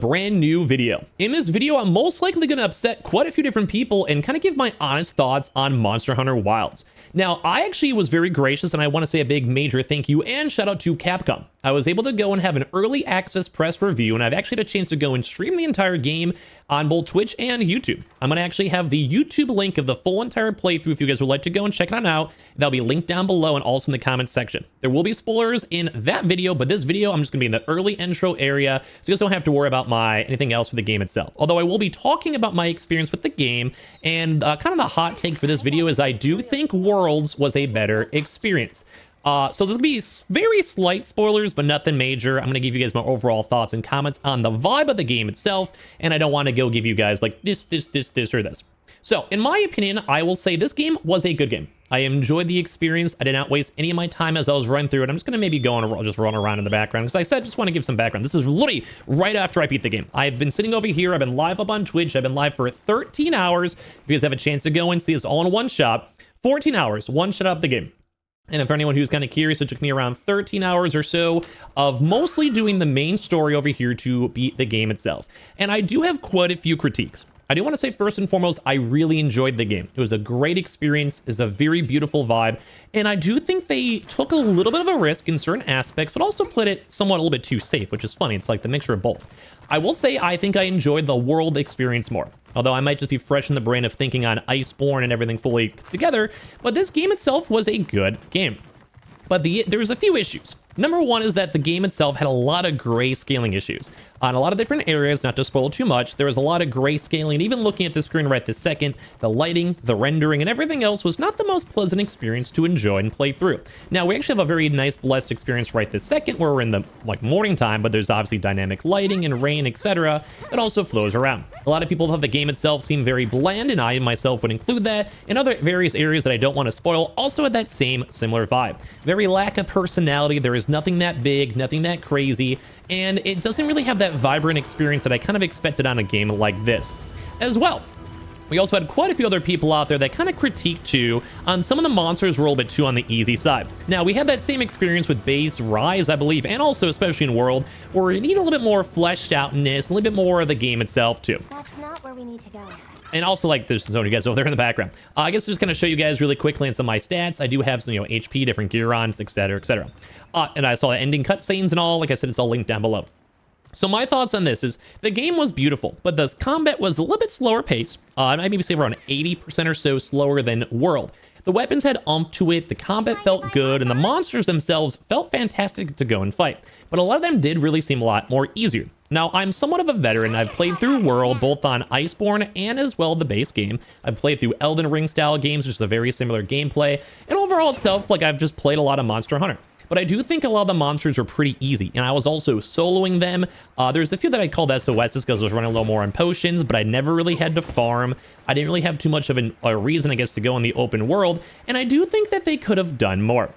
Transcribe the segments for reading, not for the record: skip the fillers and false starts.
brand new video. In this video, I'm most likely going to upset quite a few different people and kind of give my honest thoughts on Monster Hunter Wilds. Now, I actually was very gracious, and I want to say a big major thank you and shout out to Capcom. I was able to go and have an early access press review, and I've actually had a chance to go and stream the entire game on both Twitch and YouTube. I'm going to actually have the YouTube link of the full entire playthrough if you guys would like to go and check it out. That'll be linked down below and also in the comments section. There will be spoilers in that video, but this video, I'm just going to be in the early intro area, so you guys don't have to worry about anything else for the game itself. Although I will be talking about my experience with the game, and kind of the hot take for this video is I do think Worlds was a better experience. So there's gonna be very slight spoilers, but nothing major. I'm gonna give you guys my overall thoughts and comments on the vibe of the game itself, and I don't want to go give you guys like this, or this. So, in my opinion, I will say this game was a good game. I enjoyed the experience. I did not waste any of my time as I was running through it. I'm just going to maybe go and just run around in the background. Because like I said, I just want to give some background. This is literally right after I beat the game. I've been sitting over here. I've been live up on Twitch. I've been live for 13 hours. You guys have a chance to go and see this all in one shot. 14 hours, one shot up the game. And for anyone who's kind of curious, it took me around 13 hours or so of mostly doing the main story over here to beat the game itself. And I do have quite a few critiques. I do want to say first and foremost, I really enjoyed the game. It was a great experience. It's a very beautiful vibe. And I do think they took a little bit of a risk in certain aspects, but also played it somewhat a little bit too safe, which is funny. It's like the mixture of both. I will say I think I enjoyed the world experience more. Although I might just be fresh in the brain of thinking on Iceborne and everything fully together. But this game itself was a good game. But there was a few issues. Number one is that the game itself had a lot of gray scaling issues. On a lot of different areas, not to spoil too much, there was a lot of gray scaling, and even looking at the screen right this second, the lighting, the rendering, and everything else was not the most pleasant experience to enjoy and play through. Now, we actually have a very nice, blessed experience right this second, where we're in the morning time, but there's obviously dynamic lighting and rain, etc. that also flows around. A lot of people thought the game itself seemed very bland, and I myself would include that, and other various areas that I don't want to spoil also had that same similar vibe. Very lack of personality. There is nothing that big, nothing that crazy, and it doesn't really have that vibrant experience that I kind of expected on a game like this. As well, we also had quite a few other people out there that kind of critiqued too on some of the monsters were a little bit too on the easy side. Now, we had that same experience with Base Rise, I believe, and also especially in World, where we need a little bit more fleshed outness, a little bit more of the game itself too. That's not where we need to go. And also, like, there's Sony guys over there in the background. I guess just going to show you guys really quickly on some of my stats. I do have some, HP, different gear on, etc., etc. And I saw the ending cutscenes and all. Like I said, it's all linked down below. So my thoughts on this is the game was beautiful, but the combat was a little bit slower paced. I'd maybe say around 80% or so slower than World. The weapons had oomph to it, the combat felt good, and the monsters themselves felt fantastic to go and fight. But a lot of them did really seem a lot more easier. Now, I'm somewhat of a veteran. I've played through World, both on Iceborne and as well the base game. I've played through Elden Ring style games, which is a very similar gameplay. And overall itself, like, I've just played a lot of Monster Hunter. But I do think a lot of the monsters were pretty easy, and I was also soloing them. There's a few that I called SOSs because I was running a little more on potions, but I never really had to farm. I didn't really have too much of a reason, I guess, to go in the open world, and I do think that they could have done more.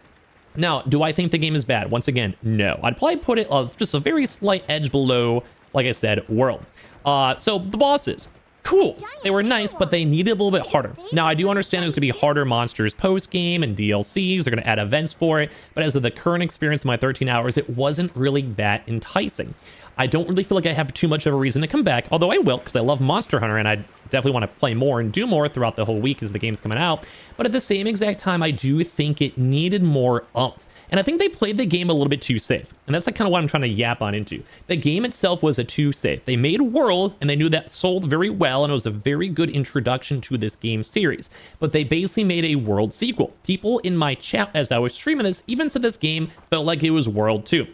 Now, do I think the game is bad? Once again, no. I'd probably put it just a very slight edge below, like I said, World. So the bosses. Cool. They were nice, but they needed a little bit harder. Now, I do understand there's going to be harder monsters post-game and DLCs. They're going to add events for it. But as of the current experience in my 13 hours, it wasn't really that enticing. I don't really feel like I have too much of a reason to come back, although I will, because I love Monster Hunter, and I definitely want to play more and do more throughout the whole week as the game's coming out. But at the same exact time, I do think it needed more oomph. And I think they played the game a little bit too safe. And that's like kind of what I'm trying to yap on into. The game itself was a too safe. They made World, and they knew that sold very well, and it was a very good introduction to this game series. But they basically made a World sequel. People in my chat as I was streaming this even said this game felt like it was World 2.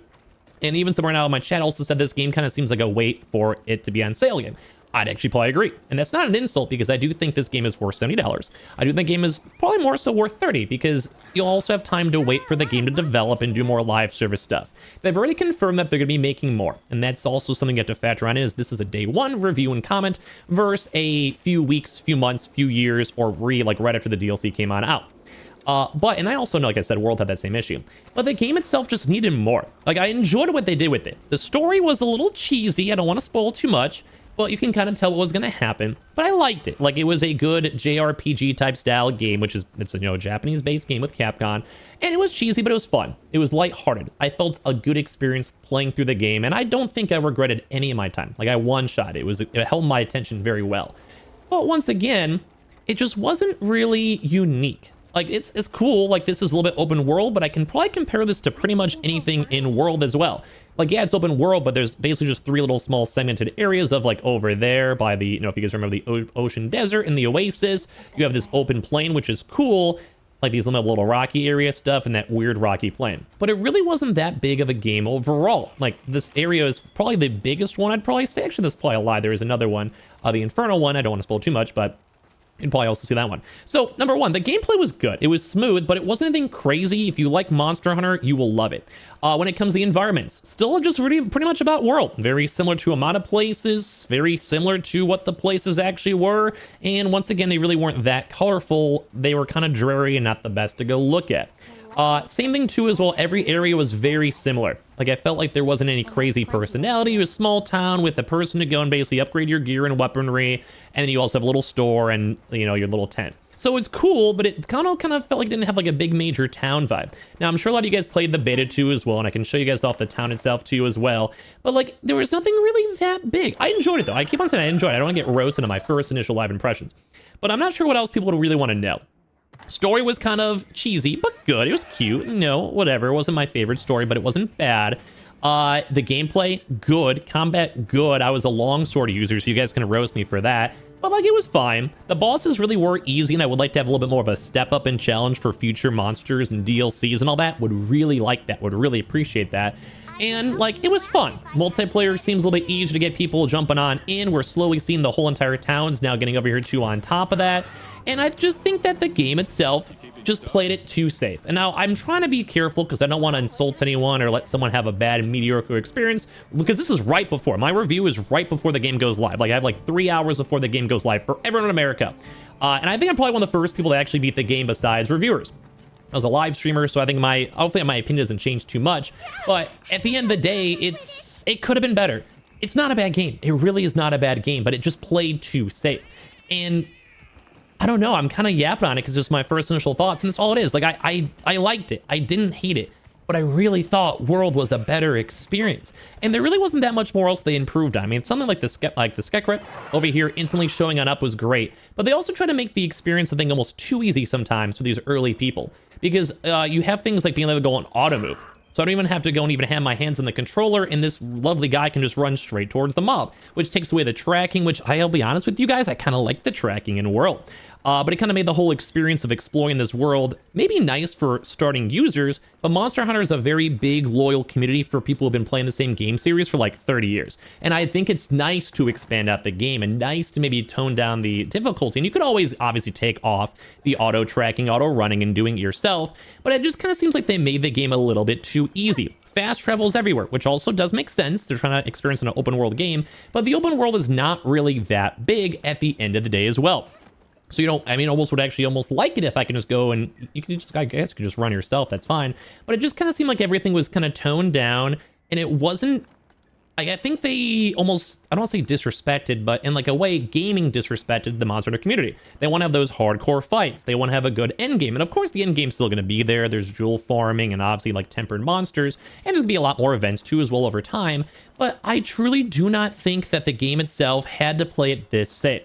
And even somewhere now in my chat also said this game kind of seems like a wait for it to be on sale again. I'd actually probably agree. And that's not an insult, because I do think this game is worth $70. I do think the game is probably more so worth $30, because you'll also have time to wait for the game to develop and do more live service stuff. They've already confirmed that they're going to be making more. And that's also something you have to factor on, is this is a day one review and comment versus a few weeks, few months, few years, or like right after the DLC came on out. And I also know, like I said, World had that same issue. But the game itself just needed more. Like, I enjoyed what they did with it. The story was a little cheesy. I don't want to spoil too much. but you can kind of tell what was going to happen. But I liked it. Like, it was a good JRPG type style game, which is, it's a, Japanese based game with Capcom, and it was cheesy, but it was fun. It was lighthearted. I felt a good experience playing through the game, and I don't think I regretted any of my time. Like, I one-shot it. It held my attention very well. But once again, it just wasn't really unique. Like, it's cool. Like, this is a little bit open world, but I can probably compare this to pretty much anything in world as well. Like, yeah, it's open world, but there's basically just 3 little small segmented areas of, like, over there by the, if you guys remember the ocean desert and the oasis, you have this open plain, which is cool. Like, these little rocky area stuff and that weird rocky plain. But it really wasn't that big of a game overall. Like, this area is probably the biggest one, I'd probably say. Actually, this is probably a lie. There is another one, the Infernal one. I don't want to spoil too much, but you'd probably also see that one. So, number one, the gameplay was good. It was smooth, but it wasn't anything crazy. If you like Monster Hunter, you will love it. When it comes to the environments, still just pretty much about world. Very similar to a lot of places, very similar to what the places actually were. And once again, they really weren't that colorful. They were kind of dreary and not the best to go look at. Same thing too as well, every area was very similar. Like, I felt like there wasn't any crazy personality. It was a small town with a person to go and basically upgrade your gear and weaponry, and then you also have a little store and, your little tent. So it's cool, but it kind of felt like it didn't have like a big major town vibe. Now, I'm sure a lot of you guys played the beta too as well, and I can show you guys off the town itself too as well. But like, there was nothing really that big. I enjoyed it though. I keep on saying I enjoyed it. I don't want to get roasted on my first initial live impressions. But I'm not sure what else people would really want to know. Story was kind of cheesy, but good. It was cute. Whatever. It wasn't my favorite story, but it wasn't bad. The gameplay, good. Combat, good. I was a longsword user, so you guys can roast me for that. But like, it was fine. The bosses really were easy, and I would like to have a little bit more of a step up and challenge for future monsters and DLCs and all that. Would really like that. Would really appreciate that. And like, it was fun. Multiplayer seems a little bit easy to get people jumping on in. We're slowly seeing the whole entire towns now getting over here too on top of that. And I just think that the game itself just played it too safe. And now I'm trying to be careful because I don't want to insult anyone or let someone have a bad mediocre experience, because this is right before. My review is right before the game goes live. Like, I have like 3 hours before the game goes live for everyone in America. And I think I'm probably one of the first people to actually beat the game besides reviewers. I was a live streamer, so I think hopefully my opinion doesn't change too much. But at the end of the day, it could have been better. It's not a bad game. It really is not a bad game, but it just played too safe. And I don't know, I'm kind of yapping on it because it's just my first initial thoughts, and that's all it is. Like, I liked it. I didn't hate it, but I really thought World was a better experience. And there really wasn't that much more else they improved on. I mean, something like the Skekret over here instantly showing on up was great, but they also try to make the experience, I think, almost too easy sometimes for these early people, because you have things like being able to go on auto move. So I don't even have to go and even have my hands on the controller, and this lovely guy can just run straight towards the mob, which takes away the tracking, which I'll be honest with you guys, I kind of like the tracking in World. But it kind of made the whole experience of exploring this world maybe nice for starting users, but Monster Hunter is a very big, loyal community for people who've been playing the same game series for like 30 years. And I think it's nice to expand out the game and nice to maybe tone down the difficulty. And you could always obviously take off the auto tracking, auto running, and doing it yourself, but it just kind of seems like they made the game a little bit too easy. Fast travels everywhere, which also does make sense. They're trying to experience an open world game, but the open world is not really that big at the end of the day as well. So almost would actually almost like it if I can just go and I guess you could just run yourself. That's fine. But it just kind of seemed like everything was kind of toned down, and it wasn't. I think they almost, I don't want to say disrespected, but in like a way, gaming disrespected the Monster Hunter community. They want to have those hardcore fights. They want to have a good end game, and of course the end game's still going to be there. There's jewel farming and obviously like tempered monsters, and there's going to be a lot more events too as well over time. But I truly do not think that the game itself had to play it this safe.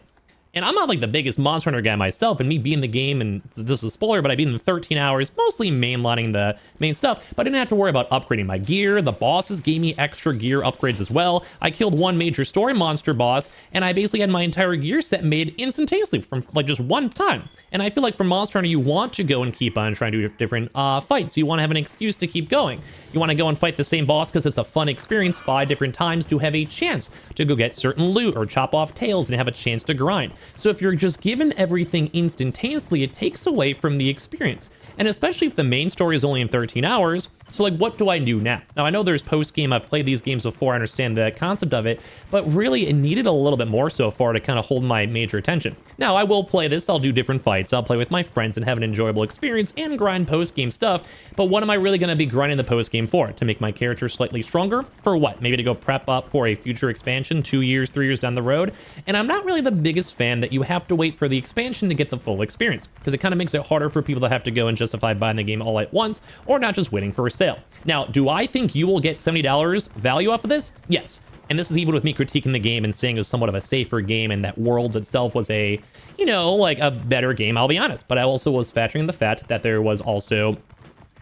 And I'm not like the biggest Monster Hunter guy myself, and me being the game, and this is a spoiler, but I beat in 13 hours, mostly mainlining the main stuff, but I didn't have to worry about upgrading my gear. The bosses gave me extra gear upgrades as well. I killed one major story monster boss, and I basically had my entire gear set made instantaneously from like just one time. And I feel like for Monster Hunter, you want to go and keep on trying to do different fights. You want to have an excuse to keep going. You want to go and fight the same boss because it's a fun experience 5 different times to have a chance to go get certain loot or chop off tails and have a chance to grind. So if you're just given everything instantaneously, it takes away from the experience. And especially if the main story is only in 13 hours, So like, what do I do now? Now I know there's post game. I've played these games before. I understand the concept of it, but really it needed a little bit more so far to kind of hold my major attention. Now I will play this. I'll do different fights. I'll play with my friends and have an enjoyable experience and grind post game stuff. But what am I really going to be grinding the post game for? To make my character slightly stronger? For what? Maybe to go prep up for a future expansion 2 years, 3 years down the road. And I'm not really the biggest fan that you have to wait for the expansion to get the full experience, because it kind of makes it harder for people to have to go and justify buying the game all at once or not just waiting for a sale. Now, do I think you will get $70 value off of this? Yes. And this is even with me critiquing the game and saying it was somewhat of a safer game and that Worlds itself was a, you know, like a better game, I'll be honest. But I also was factoring in the fact that there was also,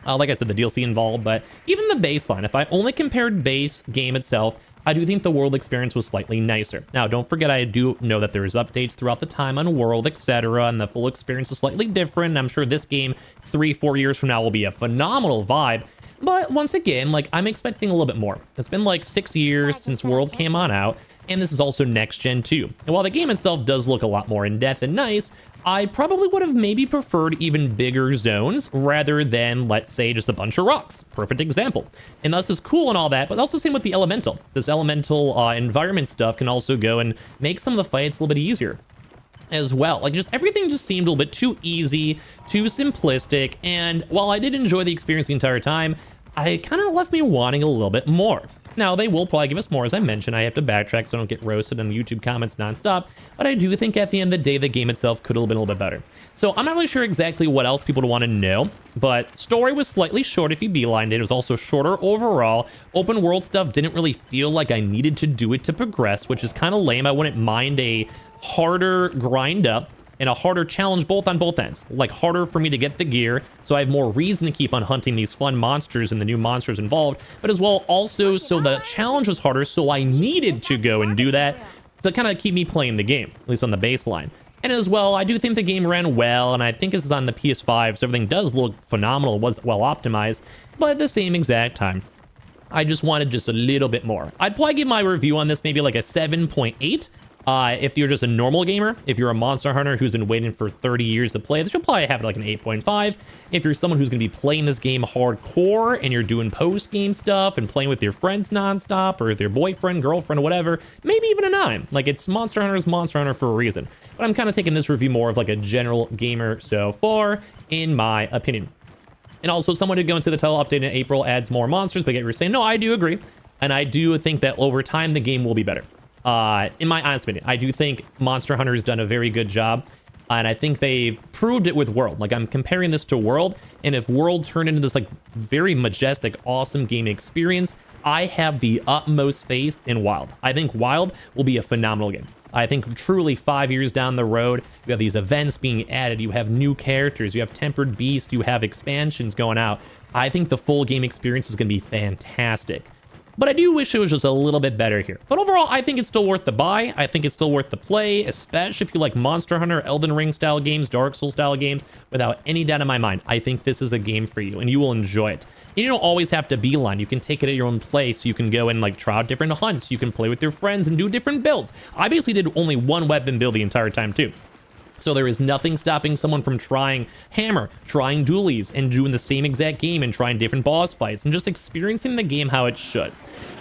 like I said, the DLC involved, but even the baseline. If I only compared base game itself, I do think the world experience was slightly nicer. Now, don't forget, I do know that there's updates throughout the time on world, etc., and the full experience is slightly different. I'm sure this game 3-4 years from now will be a phenomenal vibe. But once again, like, I'm expecting a little bit more. It's been like 6 years since World came on out, and this is also next gen too. And while the game itself does look a lot more in depth and nice, I probably would have maybe preferred even bigger zones rather than, let's say, just a bunch of rocks. Perfect example. And this is cool and all that, but also same with the elemental. This elemental environment stuff can also go and make some of the fights a little bit easier as well. Like, just everything just seemed a little bit too easy, too simplistic, and while I did enjoy the experience the entire time, I kind of left me wanting a little bit more. Now, they will probably give us more. As I mentioned, I have to backtrack so I don't get roasted in the YouTube comments nonstop, but I do think at the end of the day, the game itself could have been a little bit better. So I'm not really sure exactly what else people would want to know, but story was slightly short if you beelined it. It was also shorter overall. Open world stuff didn't really feel like I needed to do it to progress, which is kind of lame. I wouldn't mind a harder grind up and a harder challenge on both ends. Like, harder for me to get the gear, so I have more reason to keep on hunting these fun monsters and the new monsters involved, but as well also so the challenge was harder, so I needed to go and do that to kind of keep me playing the game, at least on the baseline. And as well, I do think the game ran well, and I think this is on the PS5, so everything does look phenomenal, was well optimized, but at the same exact time, I just wanted just a little bit more. I'd probably give my review on this maybe like a 7.8. If you're just a normal gamer, if you're a Monster Hunter who's been waiting for 30 years to play this, you'll probably have like an 8.5. If you're someone who's going to be playing this game hardcore and you're doing post-game stuff and playing with your friends nonstop or with your boyfriend, girlfriend, or whatever, maybe even a 9. Like, it's Monster Hunter for a reason. But I'm kind of taking this review more of like a general gamer so far, in my opinion. And also, someone did go into the title update in April, adds more monsters, but yet you're saying, no, I do agree. And I do think that over time, the game will be better. In my honest opinion, I do think Monster Hunter has done a very good job, and I think they've proved it with World. Like, I'm comparing this to World, and if World turned into this like very majestic, awesome gaming experience, I have the utmost faith in Wild. I think Wild will be a phenomenal game. I think truly 5 years down the road, you have these events being added, you have new characters, you have Tempered Beast, you have expansions going out. I think the full game experience is going to be fantastic. But I do wish it was just a little bit better here. But overall, I think it's still worth the buy. I think it's still worth the play, especially if you like Monster Hunter, Elden Ring style games, Dark Souls style games. Without any doubt in my mind, I think this is a game for you, and you will enjoy it. And you don't always have to beeline. You can take it at your own place. You can go and like try out different hunts. You can play with your friends and do different builds. I basically did only one weapon build the entire time too. So there is nothing stopping someone from trying Hammer, trying dualies, and doing the same exact game and trying different boss fights and just experiencing the game how it should.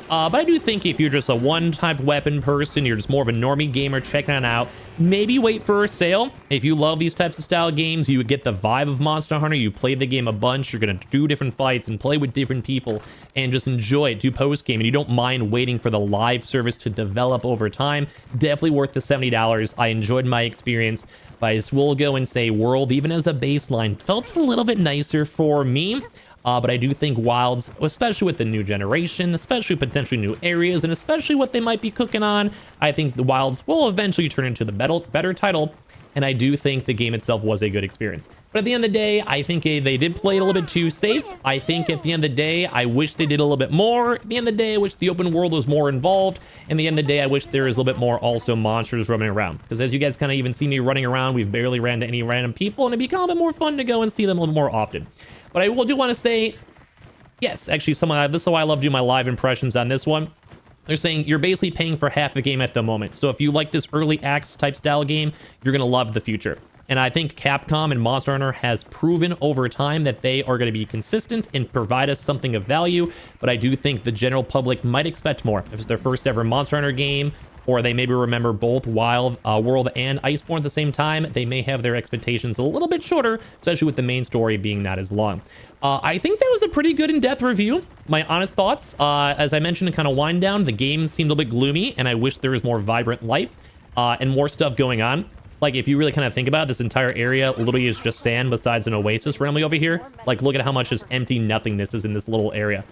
But I do think if you're just a one-type weapon person, you're just more of a normie gamer checking it out, maybe wait for a sale. If you love these types of style games, you would get the vibe of Monster Hunter, you play the game a bunch, you're going to do different fights and play with different people and just enjoy it, do post-game, and you don't mind waiting for the live service to develop over time, definitely worth the $70. I enjoyed my experience. But I just will go and say World, even as a baseline, felt a little bit nicer for me. But I do think Wilds, especially with the new generation, especially potentially new areas, and especially what they might be cooking on, I think the Wilds will eventually turn into the better title. And I do think the game itself was a good experience. But at the end of the day, I think they did play it a little bit too safe. I think at the end of the day, I wish they did a little bit more. At the end of the day, I wish the open world was more involved. And at the end of the day, I wish there was a little bit more also monsters roaming around. Because as you guys kind of even see me running around, we've barely ran to any random people. And it'd become a little bit more fun to go and see them a little more often. But I do want to say, yes, actually, this is why I love doing my live impressions on this one. They're saying you're basically paying for half a game at the moment. So if you like this early acts type style game, you're going to love the future. And I think Capcom and Monster Hunter has proven over time that they are going to be consistent and provide us something of value. But I do think the general public might expect more. If it's their first ever Monster Hunter game, or they maybe remember both Wild World and Iceborne at the same time, they may have their expectations a little bit shorter, especially with the main story being not as long. I think that was a pretty good in-depth review. My honest thoughts, as I mentioned in kind of wind down, the game seemed a bit gloomy, and I wish there was more vibrant life and more stuff going on. Like, if you really kind of think about it, this entire area literally is just sand besides an oasis randomly over here. Like, look at how much just empty nothingness is in this little area.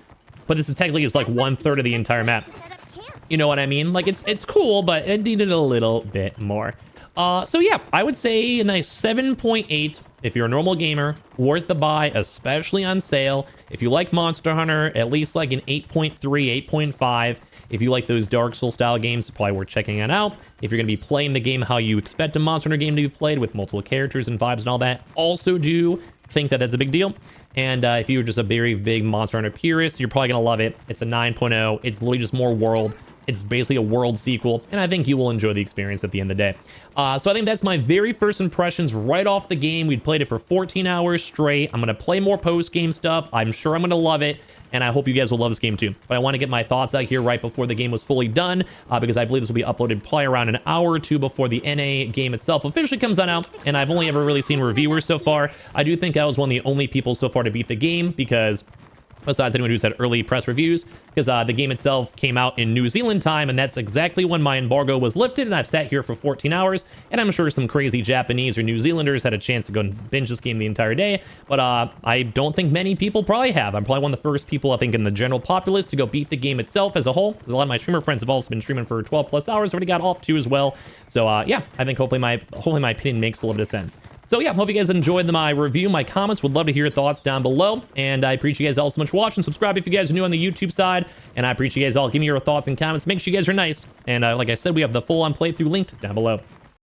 But this is technically just like 1/3 of the entire map. You know what I mean? Like, it's cool, but it needed a little bit more. So yeah, I would say a nice 7.8 if you're a normal gamer, worth the buy, especially on sale. If you like Monster Hunter, at least like an 8.3, 8.5. If you like those Dark Souls style games, it's probably worth checking it out. If you're going to be playing the game how you expect a Monster Hunter game to be played with multiple characters and vibes and all that, also do think that that's a big deal. And if you're just a very big Monster Hunter purist, you're probably going to love it. It's a 9.0. It's literally just more world. It's basically a world sequel, and I think you will enjoy the experience at the end of the day. So I think that's my very first impressions right off the game. We'd played it for 14 hours straight. I'm going to play more post-game stuff. I'm sure I'm going to love it, and I hope you guys will love this game too. But I want to get my thoughts out here right before the game was fully done, because I believe this will be uploaded probably around an hour or two before the NA game itself officially comes on out, and I've only ever really seen reviewers so far. I do think I was one of the only people so far to beat the game, because besides anyone who's had early press reviews, because the game itself came out in New Zealand time, and that's exactly when my embargo was lifted, and I've sat here for 14 hours, and I'm sure some crazy Japanese or New Zealanders had a chance to go and binge this game the entire day, but I don't think many people probably have. I'm probably one of the first people, I think, in the general populace to go beat the game itself as a whole, because a lot of my streamer friends have also been streaming for 12 plus hours, already got off too as well. So yeah, I think hopefully my opinion makes a little bit of sense. So yeah, hope you guys enjoyed my review, my comments. Would love to hear your thoughts down below. And I appreciate you guys all so much for watching. Subscribe if you guys are new on the YouTube side. And I appreciate you guys all. Give me your thoughts and comments. Make sure you guys are nice. And like I said, we have the full-on playthrough linked down below.